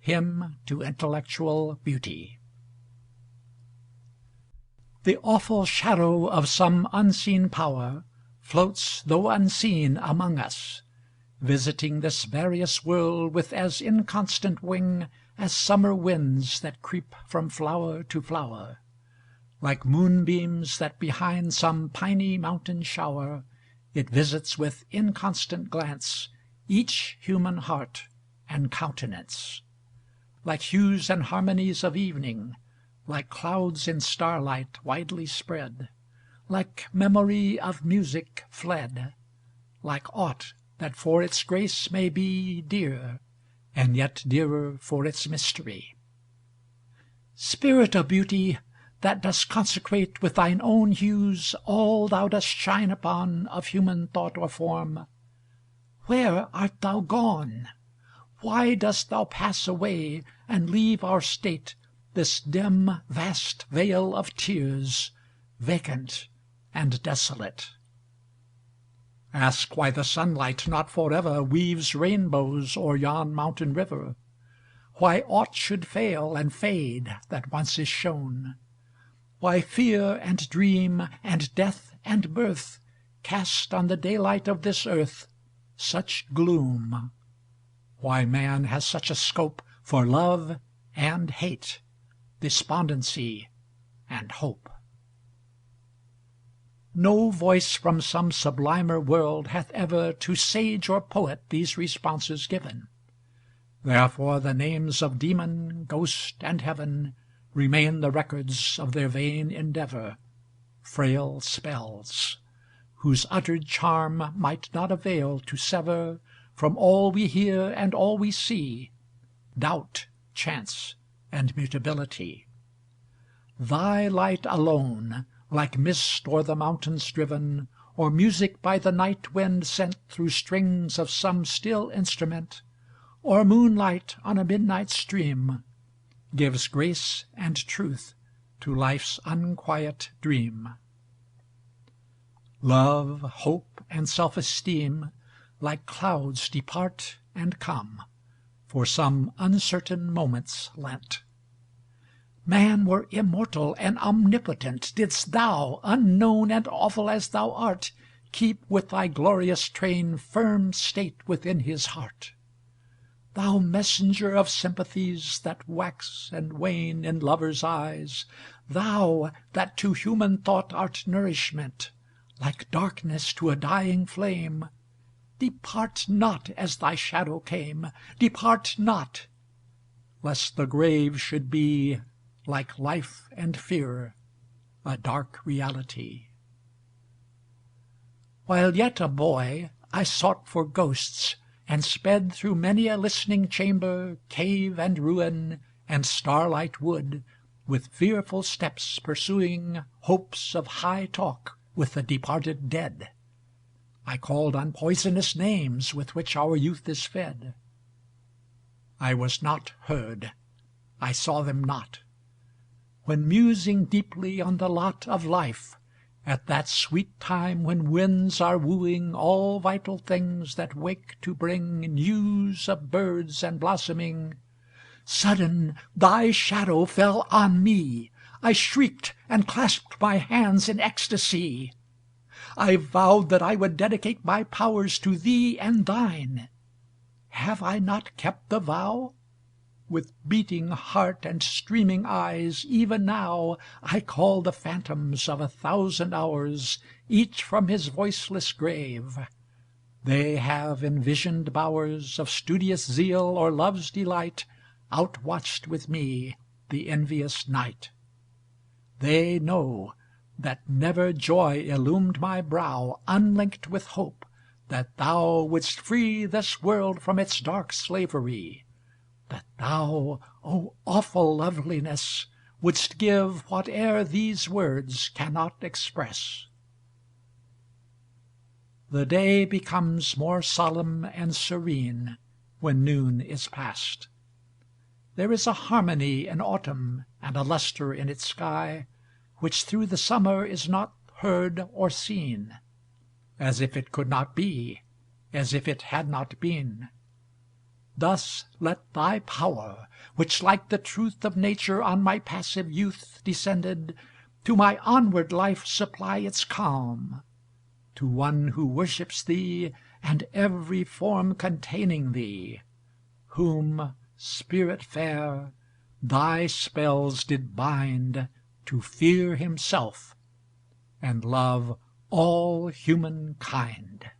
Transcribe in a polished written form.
Hymn to Intellectual Beauty. The awful shadow of some unseen power floats, though unseen, among us, visiting this various world with as inconstant wing as summer winds that creep from flower to flower, like moonbeams that behind some piny mountain shower it visits with inconstant glance each human heart and countenance, like hues and harmonies of evening, like clouds in starlight widely spread, like memory of music fled, like aught that for its grace may be dear, and yet dearer for its mystery. Spirit of beauty, that dost consecrate with thine own hues all thou dost shine upon of human thought or form, where art thou gone? Why dost thou pass away, and leave our state, this dim vast vale of tears, vacant and desolate? Ask why the sunlight not forever weaves rainbows o'er yon mountain river, why aught should fail and fade that once is shown, why fear and dream and death and birth cast on the daylight of this earth such gloom, why man has such a scope for love and hate, despondency and hope. No voice from some sublimer world hath ever to sage or poet these responses given. Therefore the names of demon, ghost, and heaven remain the records of their vain endeavor, frail spells, whose uttered charm might not avail to sever from all we hear and all we see doubt, chance, and mutability. Thy light alone, like mist o'er the mountains driven, or music by the night wind sent through strings of some still instrument, or moonlight on a midnight stream, gives grace and truth to life's unquiet dream. Love, hope, and self-esteem like clouds depart and come, for some uncertain moments lent. Man were immortal and omnipotent, didst thou, unknown and awful as thou art, keep with thy glorious train firm state within his heart. Thou messenger of sympathies that wax and wane in lovers' eyes, thou that to human thought art nourishment, like darkness to a dying flame, depart not as thy shadow came, depart not, lest the grave should be, like life and fear, a dark reality. While yet a boy, I sought for ghosts, and sped through many a listening chamber, cave, and ruin, and starlight wood, with fearful steps pursuing hopes of high talk with the departed dead. I called on poisonous names with which our youth is fed. I was not heard, I saw them not. When musing deeply on the lot of life, at that sweet time when winds are wooing all vital things that wake to bring news of birds and blossoming, sudden thy shadow fell on me. I shrieked and clasped my hands in ecstasy. I vowed that I would dedicate my powers to thee and thine. Have I not kept the vow? With beating heart and streaming eyes, even now, I call the phantoms of 1,000 hours, each from his voiceless grave. They have in visioned bowers of studious zeal or love's delight outwatched with me the envious night. They know that never joy illumed my brow unlinked with hope that thou wouldst free this world from its dark slavery, that thou, O awful loveliness, wouldst give whate'er these words cannot express. The day becomes more solemn and serene when noon is past. There is a harmony in autumn and a lustre in its sky, which through the summer is not heard or seen, as if it could not be, as if it had not been. Thus let thy power, which like the truth Of nature on my passive youth Descended, to my onward life Supply its calm. To one who worships thee, And every form containing thee, Whom, spirit fair, thy spells did bind To fear himself, and love all human kind.